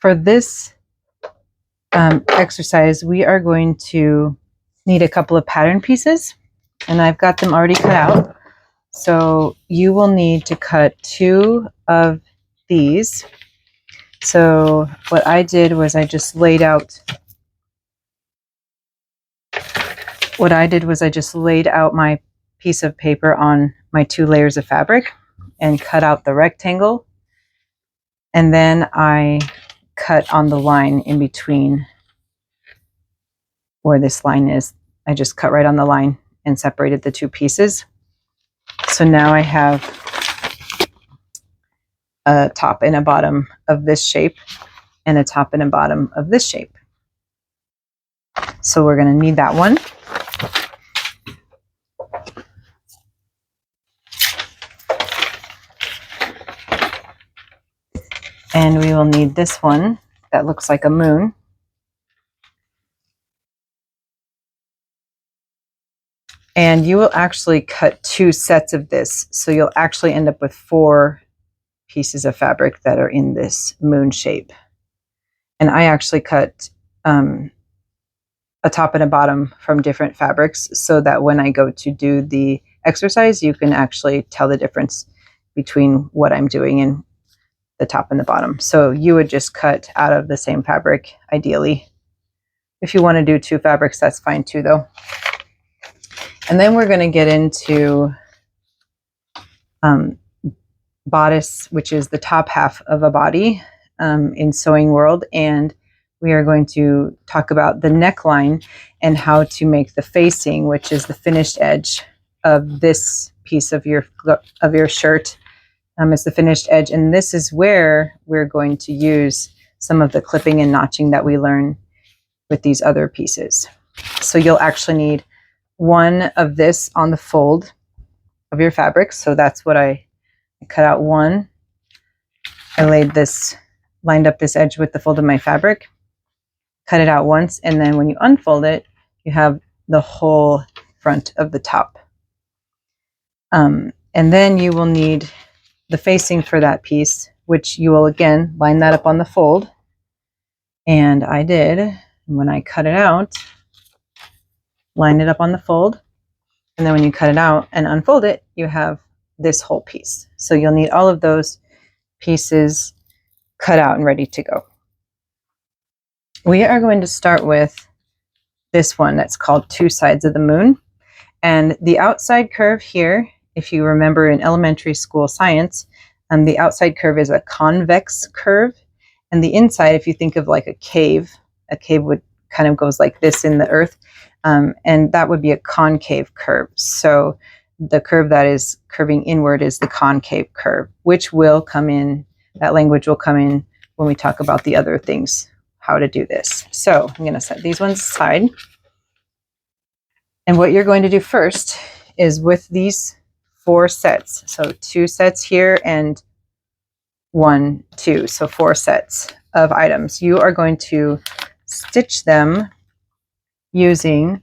For this exercise, we are going to need a couple of pattern pieces, and I've got them already cut out. So you will need to cut 2 of these. So what I did was I just laid out my piece of paper on my 2 layers of fabric and cut out the rectangle. And then I cut on the line in between where this line is. I just cut right on the line and separated the 2 pieces. So now I have a top and a bottom of this shape and a top and a bottom of this shape. So we're going to need that one. And we will need this one that looks like a moon. And you will actually cut 2 sets of this. So you'll actually end up with 4 pieces of fabric that are in this moon shape. And I actually cut a top and a bottom from different fabrics so that when I go to do the exercise, you can actually tell the difference between what I'm doing and the top and the bottom. So you would just cut out of the same fabric, ideally. If you want to do 2 fabrics, that's fine too, though. And then we're going to get into bodice, which is the top half of a body in Sewing World. And we are going to talk about the neckline and how to make the facing, which is the finished edge of this piece of your shirt. It's the finished edge. And this is where we're going to use some of the clipping and notching that we learn with these other pieces. So you'll actually need 1 of this on the fold of your fabric. So that's what I cut out 1. I lined up this edge with the fold of my fabric, cut it out once, and then when you unfold it, you have the whole front of the top. And then you will need the facing for that piece, which you will again line that up on the fold. And I did, when I cut it out, line it up on the fold, and then when you cut it out and unfold it, you have this whole piece. So you'll need all of those pieces cut out and ready to go. We are going to start with this one that's called 2 Sides of the Moon. And the outside curve here, if you remember in elementary school science, the outside curve is a convex curve. And the inside, if you think of like a cave would kind of goes like this in the earth. And that would be a concave curve. So the curve that is curving inward is the concave curve, which will come in, that language will come in when we talk about the other things, how to do this. So I'm going to set these ones aside. And what you're going to do first is with these 4 sets. So 2 sets here and 1, 2. So 4 sets of items. You are going to stitch them using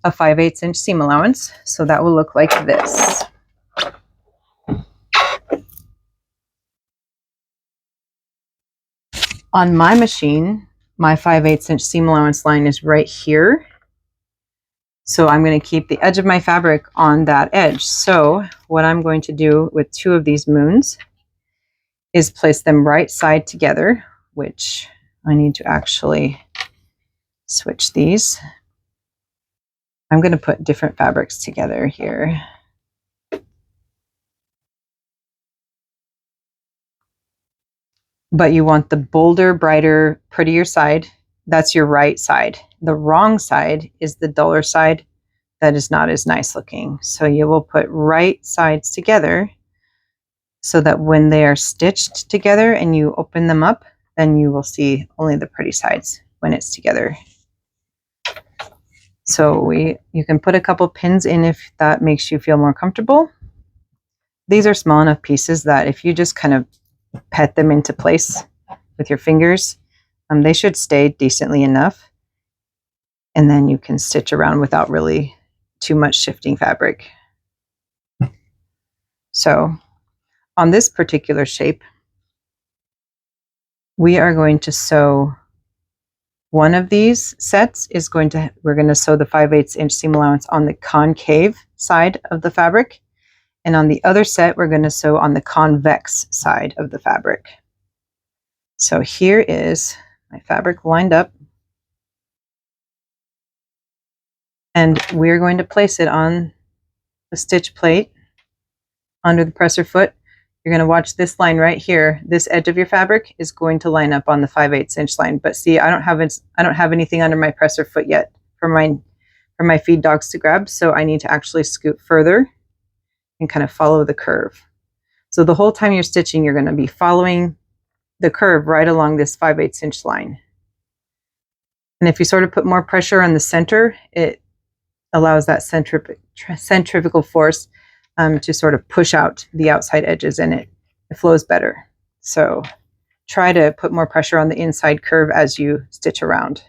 a 5/8 inch seam allowance. So that will look like this. On my machine, my 5/8 inch seam allowance line is right here. So I'm going to keep the edge of my fabric on that edge. So what I'm going to do with 2 of these moons is place them right side together, which I need to actually switch these. I'm going to put different fabrics together here. But you want the bolder, brighter, prettier side. That's your right side. The wrong side is the duller side that is not as nice looking. So you will put right sides together so that when they are stitched together and you open them up, then you will see only the pretty sides when it's together. So you can put a couple pins in if that makes you feel more comfortable. These are small enough pieces that if you just kind of pet them into place with your fingers, they should stay decently enough. And then you can stitch around without really too much shifting fabric. So on this particular shape, we are going to sew one of these sets we're going to sew the 5/8 inch seam allowance on the concave side of the fabric. And on the other set, we're going to sew on the convex side of the fabric. So here is my fabric lined up. And we're going to place it on the stitch plate under the presser foot. You're going to watch this line right here. This edge of your fabric is going to line up on the 5/8 inch line. But see, I don't have anything under my presser foot yet for my feed dogs to grab. So I need to actually scoot further and kind of follow the curve. So the whole time you're stitching, you're going to be following the curve right along this 5/8 inch line. And if you sort of put more pressure on the center, it allows that centrifugal force to sort of push out the outside edges, and it flows better. So try to put more pressure on the inside curve as you stitch around.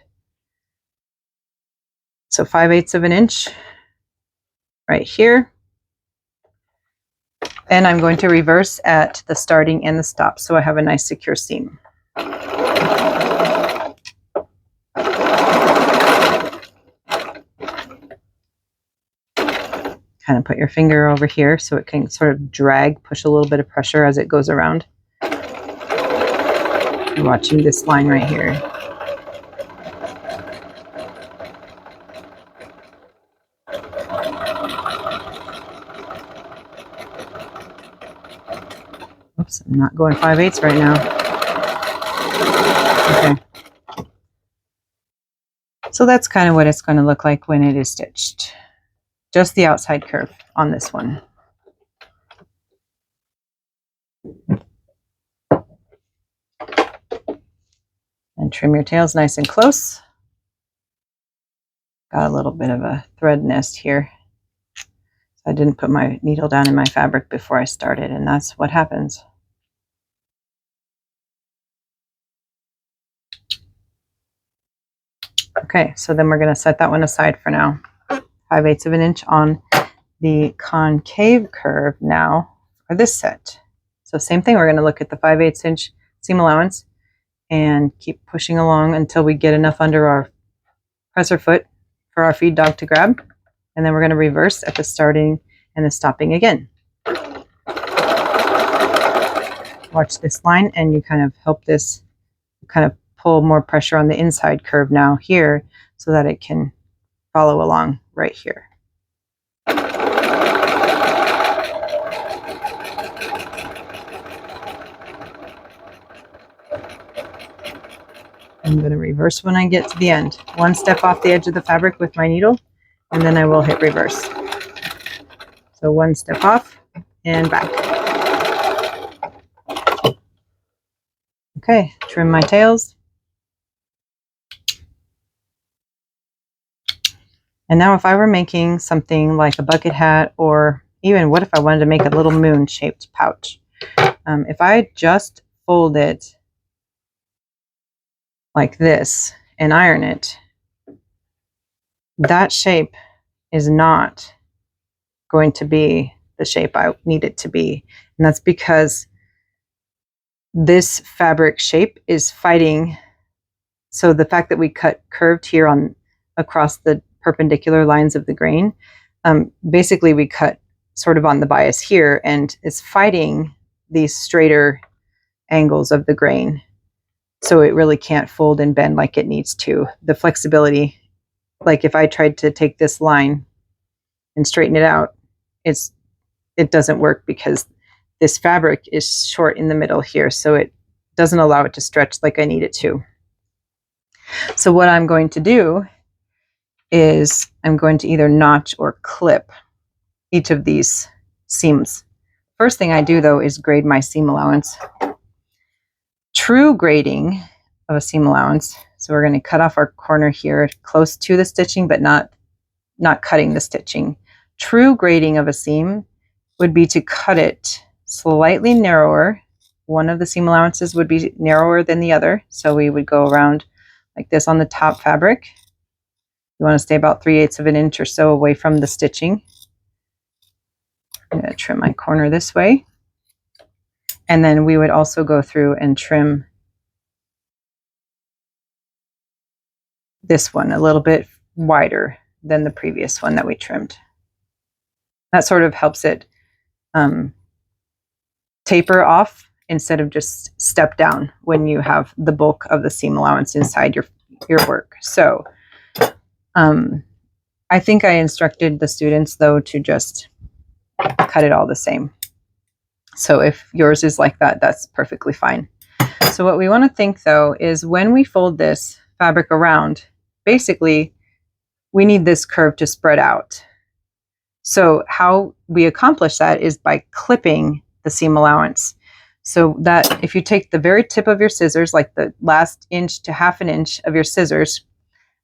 So 5/8 of an inch right here. And I'm going to reverse at the starting and the stop so I have a nice secure seam. Kind of put your finger over here so it can sort of push a little bit of pressure as it goes around. You're watching this line right here. Oops, I'm not going 5/8 right now. Okay. So that's kind of what it's going to look like when it is stitched. Just the outside curve on this one. And trim your tails nice and close. Got a little bit of a thread nest here. I didn't put my needle down in my fabric before I started, and that's what happens. Okay, so then we're going to set that one aside for now. 5/8 of an inch on the concave curve now for this set. So same thing, we're going to look at the 5/8 inch seam allowance and keep pushing along until we get enough under our presser foot for our feed dog to grab. And then we're going to reverse at the starting and the stopping again. Watch this line, and you kind of help this kind of pull more pressure on the inside curve now here so that it can follow along right here. I'm going to reverse when I get to the end. One step off the edge of the fabric with my needle, and then I will hit reverse. So one step off and back. Okay, trim my tails. And now if I were making something like a bucket hat, or even what if I wanted to make a little moon-shaped pouch? If I just fold it like this and iron it, that shape is not going to be the shape I need it to be. And that's because this fabric shape is fighting. So the fact that we cut curved here across the perpendicular lines of the grain, basically we cut sort of on the bias here, and it's fighting these straighter angles of the grain. So it really can't fold and bend like it needs to. The flexibility, like if I tried to take this line and straighten it out, it doesn't work because this fabric is short in the middle here, so it doesn't allow it to stretch like I need it to. So what I'm going to do is I'm going to either notch or clip each of these seams. First thing I do though is grade my seam allowance. True grading of a seam allowance, so we're going to cut off our corner here close to the stitching but not cutting the stitching. True grading of a seam would be to cut it slightly narrower. One of the seam allowances would be narrower than the other, so we would go around like this on the top fabric. You want to stay about 3/8 of an inch or so away from the stitching. I'm going to trim my corner this way. And then we would also go through and trim this one a little bit wider than the previous one that we trimmed. That sort of helps it taper off instead of just step down when you have the bulk of the seam allowance inside your work. So I think I instructed the students, though, to just cut it all the same. So if yours is like that, that's perfectly fine. So what we want to think, though, is when we fold this fabric around, basically, we need this curve to spread out. So how we accomplish that is by clipping the seam allowance. So that if you take the very tip of your scissors, like the last inch to half an inch of your scissors,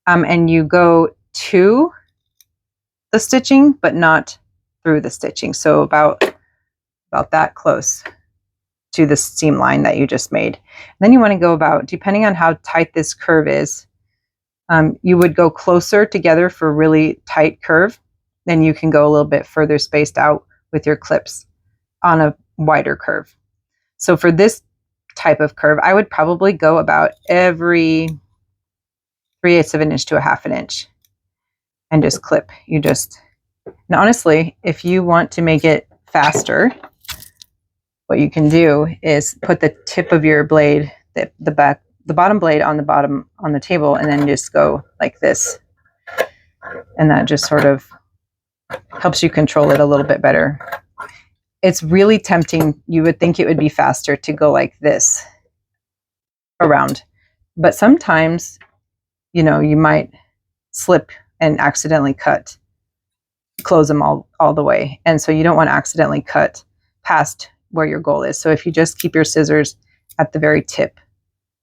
and you go to the stitching, but not through the stitching. So about that close to the seam line that you just made. And then you want to go about, depending on how tight this curve is, you would go closer together for a really tight curve. Then you can go a little bit further spaced out with your clips on a wider curve. So for this type of curve, I would probably go about every 3/8 of an inch to a half an inch and just clip. And honestly, if you want to make it faster, what you can do is put the tip of your blade, the bottom blade on the table, and then just go like this. And that just sort of helps you control it a little bit better. It's really tempting. You would think it would be faster to go like this around. But sometimes, you might slip and accidentally close them all the way. And so you don't want to accidentally cut past where your goal is. So if you just keep your scissors at the very tip,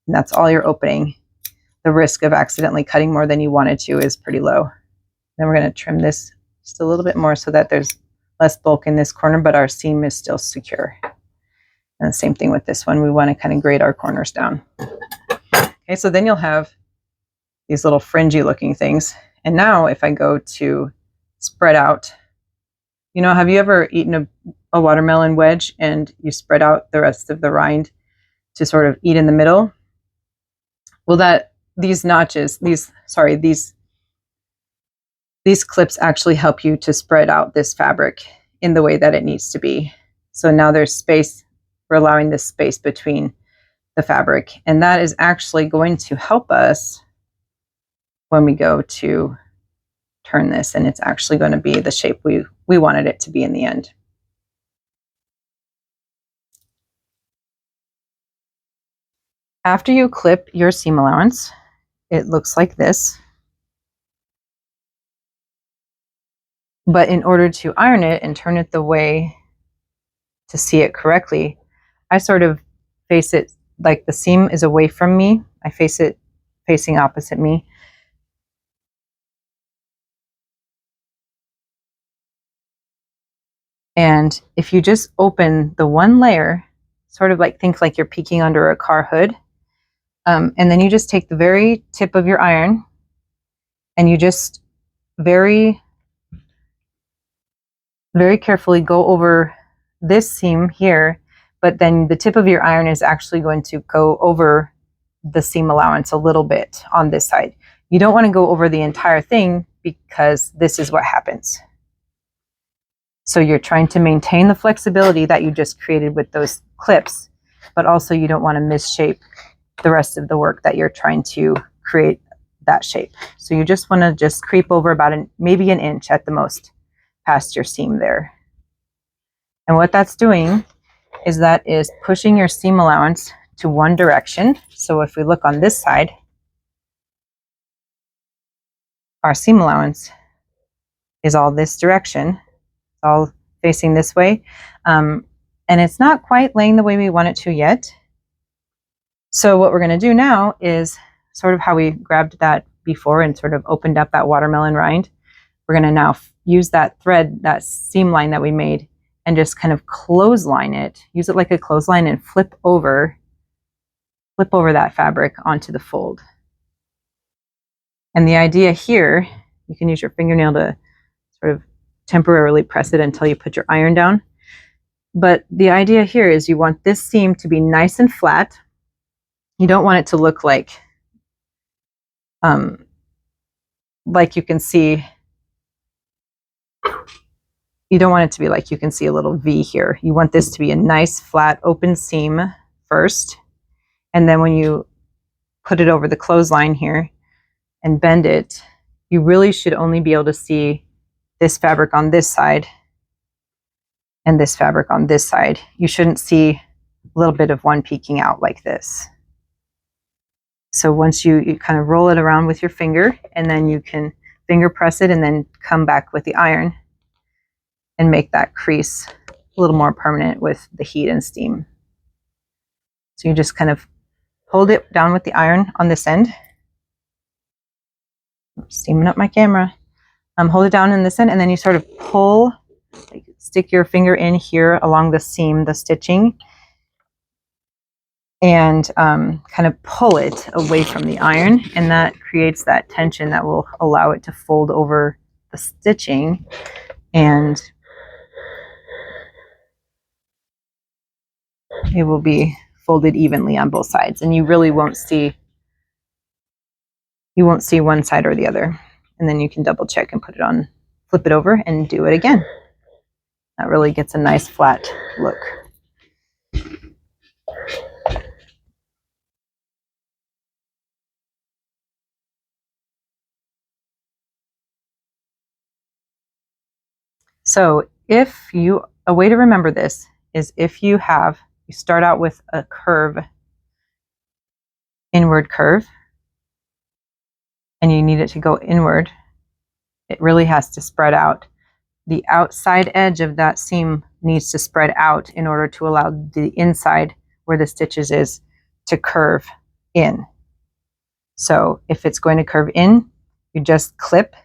and that's all you're opening, the risk of accidentally cutting more than you wanted to is pretty low. Then we're going to trim this just a little bit more so that there's less bulk in this corner, but our seam is still secure. And the same thing with this one. We want to kind of grade our corners down. Okay, so then you'll have these little fringy looking things. And now if I go to spread out, have you ever eaten a watermelon wedge and you spread out the rest of the rind to sort of eat in the middle? Well, these clips actually help you to spread out this fabric in the way that it needs to be. So now there's space. We're allowing this space between the fabric, and that is actually going to help us when we go to turn this, and it's actually going to be the shape we wanted it to be in the end. After you clip your seam allowance, it looks like this. But in order to iron it and turn it the way to see it correctly, I sort of face it like the seam is away from me. I face it facing opposite me. And if you just open the one layer, sort of think like you're peeking under a car hood, and then you just take the very tip of your iron and you just very, very carefully go over this seam here, but then the tip of your iron is actually going to go over the seam allowance a little bit on this side. You don't want to go over the entire thing because this is what happens. So you're trying to maintain the flexibility that you just created with those clips, but also you don't want to misshape the rest of the work that you're trying to create that shape. So you just want to just creep over about maybe an inch at the most past your seam there. And what that's doing is that is pushing your seam allowance to one direction. So if we look on this side, our seam allowance is all this direction, all facing this way. And it's not quite laying the way we want it to yet. So what we're going to do now is sort of how we grabbed that before and sort of opened up that watermelon rind. We're going to now use that thread, that seam line that we made, and just kind of clothesline it. Use it like a clothesline and flip over that fabric onto the fold. And the idea here, you can use your fingernail to sort of temporarily press it until you put your iron down. But the idea here is you want this seam to be nice and flat. You don't want it to look like like you can see, you don't want it to be like you can see a little V here. You want this to be a nice flat open seam first. And then when you put it over the clothesline here and bend it, you really should only be able to see this fabric on this side and this fabric on this side. You shouldn't see a little bit of one peeking out like this. So once you kind of roll it around with your finger, and then you can finger press it and then come back with the iron and make that crease a little more permanent with the heat and steam. So you just kind of hold it down with the iron on this end. I'm steaming up my camera. Hold it down in this end, and then you sort of pull, like stick your finger in here along the seam, the stitching, and kind of pull it away from the iron, and that creates that tension that will allow it to fold over the stitching, and it will be folded evenly on both sides, and you really won't see one side or the other. And then you can double check and put it on, flip it over and do it again. That really gets a nice flat look. So a way to remember this is if you start out with a curve, inward curve, and you need it to go inward, it really has to spread out. The outside edge of that seam needs to spread out in order to allow the inside where the stitches is to curve in. So if it's going to curve in, you just clip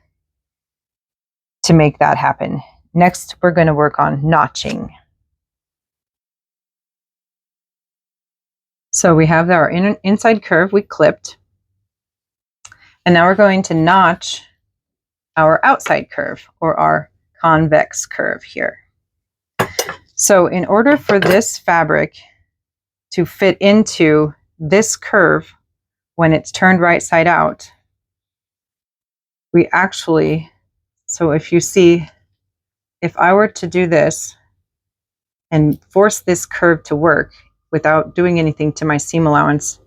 to make that happen. Next, we're going to work on notching. So we have our inside curve we clipped, and now we're going to notch our outside curve, or our convex curve here. So in order for this fabric to fit into this curve when it's turned right side out, we actually, so if you see, if I were to do this and force this curve to work without doing anything to my seam allowance,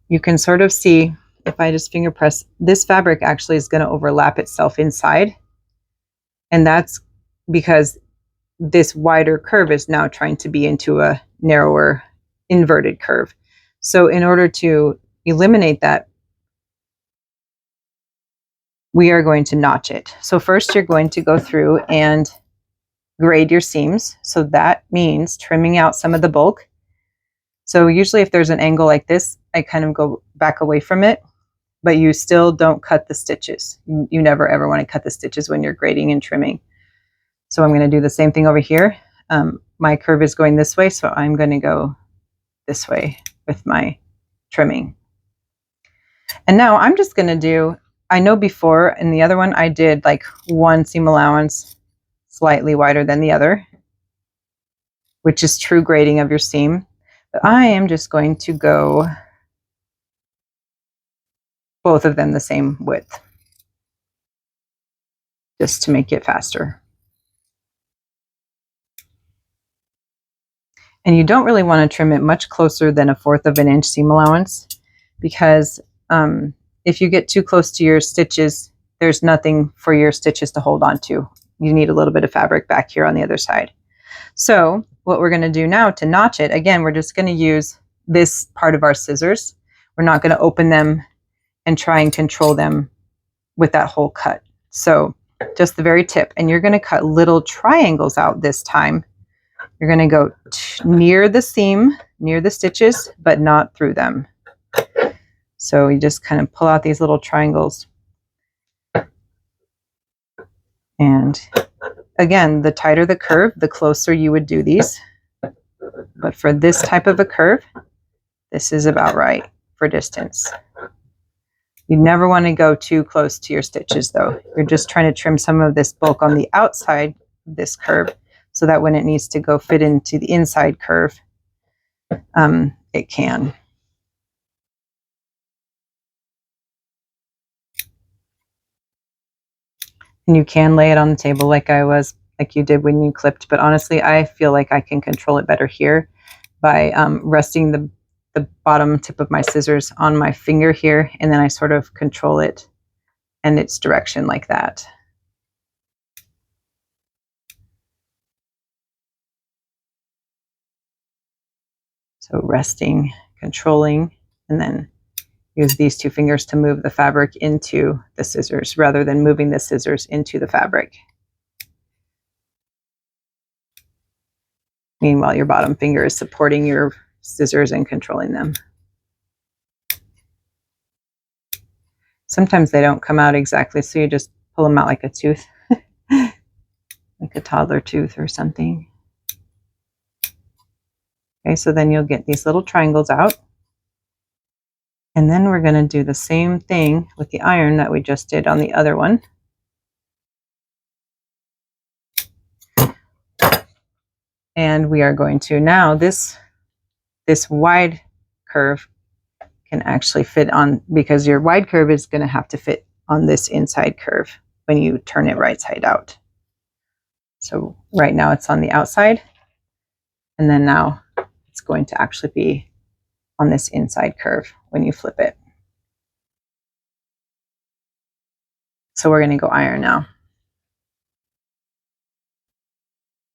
you can sort of see, if I just finger press, this fabric actually is going to overlap itself inside. And that's because this wider curve is now trying to be into a narrower inverted curve. So in order to eliminate that, we are going to notch it. So first you're going to go through and grade your seams. So that means trimming out some of the bulk. So usually if there's an angle like this, I kind of go back away from it, but you still don't cut the stitches. You never ever want to cut the stitches when you're grading and trimming. So I'm going to do the same thing over here. My curve is going this way, so I'm going to go this way with my trimming. And now I'm just going to do, I know before in the other one I did like one seam allowance slightly wider than the other, which is true grading of your seam. But I am just going to go both of them the same width, just to make it faster. And you don't really want to trim it much closer than 1/4 of an inch seam allowance, because if you get too close to your stitches, there's nothing for your stitches to hold on to. You need a little bit of fabric back here on the other side. So what we're going to do now to notch it, again, we're just going to use this part of our scissors. We're not going to open them and try and control them with that whole cut. So just the very tip, and you're going to cut little triangles out this time. You're going to go near the seam, near the stitches, but not through them. So you just kind of pull out these little triangles. And again, the tighter the curve, the closer you would do these. But for this type of a curve, this is about right for distance. You never want to go too close to your stitches though. You're just trying to trim some of this bulk on the outside of this curve, so that when it needs to go fit into the inside curve, it can. And you can lay it on the table like you did when you clipped, but honestly, I feel like I can control it better here by resting the bottom tip of my scissors on my finger here, and then I sort of control it and its direction like that. So resting, controlling, and then use these two fingers to move the fabric into the scissors rather than moving the scissors into the fabric. Meanwhile, your bottom finger is supporting your scissors and controlling them. Sometimes they don't come out exactly, so you just pull them out like a tooth, like a toddler tooth or something. Okay, so then you'll get these little triangles out. And then we're going to do the same thing with the iron that we just did on the other one. And we are going to now, this wide curve can actually fit on, because your wide curve is going to have to fit on this inside curve when you turn it right side out. So right now it's on the outside, and then now it's going to actually be on this inside curve when you flip it. So we're going to go iron now.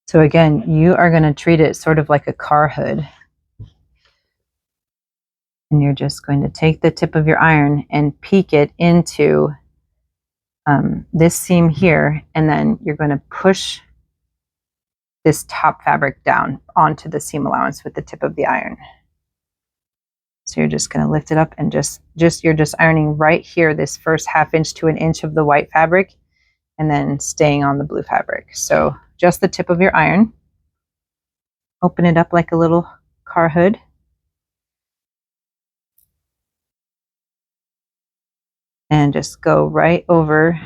So again, you are going to treat it sort of like a car hood. And you're just going to take the tip of your iron and peek it into this seam here, and then you're going to push this top fabric down onto the seam allowance with the tip of the iron. So you're just going to lift it up and you're just ironing right here, this first 1/2 inch to 1 inch of the white fabric, and then staying on the blue fabric. So just the tip of your iron. Open it up like a little car hood. And just go right over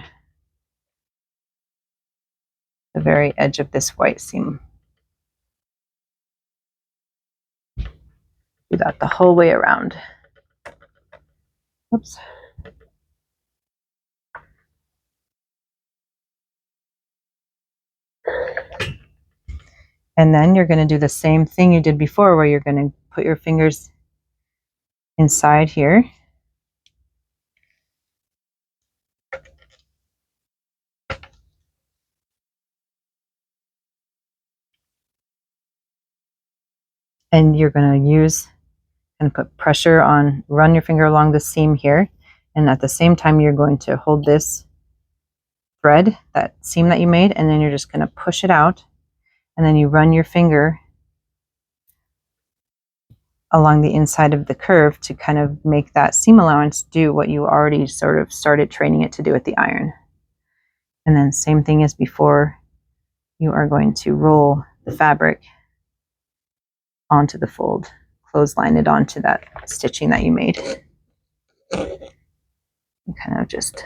the very edge of this white seam. Do that the whole way around. Oops. And then you're going to do the same thing you did before, where you're going to put your fingers inside here. And you're going to use and put pressure on, run your finger along the seam here. And at the same time, you're going to hold this thread, that seam that you made, and then you're just going to push it out. And then you run your finger along the inside of the curve to kind of make that seam allowance do what you already sort of started training it to do with the iron. And then same thing as before, you are going to roll the fabric onto the fold, clothesline it onto that stitching that you made. You kind of just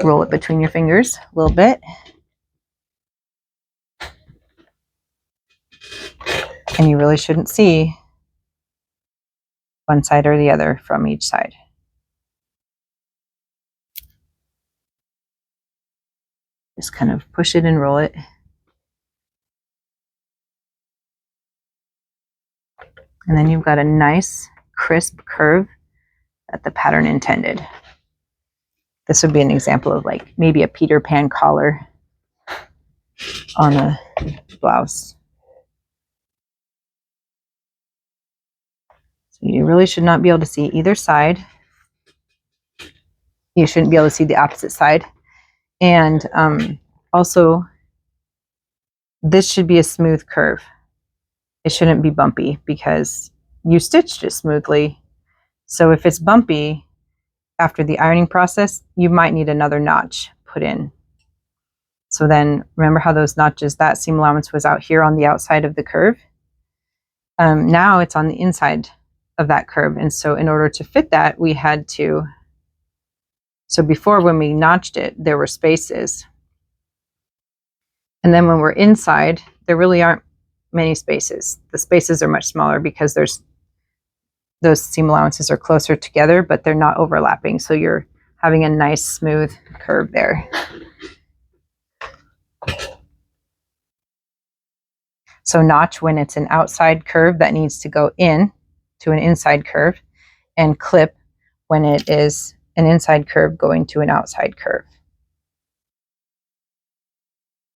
roll it between your fingers a little bit. And you really shouldn't see one side or the other from each side. Just kind of push it and roll it. And then you've got a nice crisp curve that the pattern intended. This would be an example of like maybe a Peter Pan collar on a blouse. So you really should not be able to see either side. You shouldn't be able to see the opposite side. And also, this should be a smooth curve. It shouldn't be bumpy because you stitched it smoothly. So if it's bumpy after the ironing process, you might need another notch put in. So then remember how those notches, that seam allowance was out here on the outside of the curve. Now it's on the inside of that curve. And so in order to fit that, we had to, so before when we notched it, there were spaces. And then when we're inside, there really aren't many spaces. The spaces are much smaller because those seam allowances are closer together, but they're not overlapping. So you're having a nice smooth curve there. So notch when it's an outside curve that needs to go in to an inside curve, and clip when it is an inside curve going to an outside curve.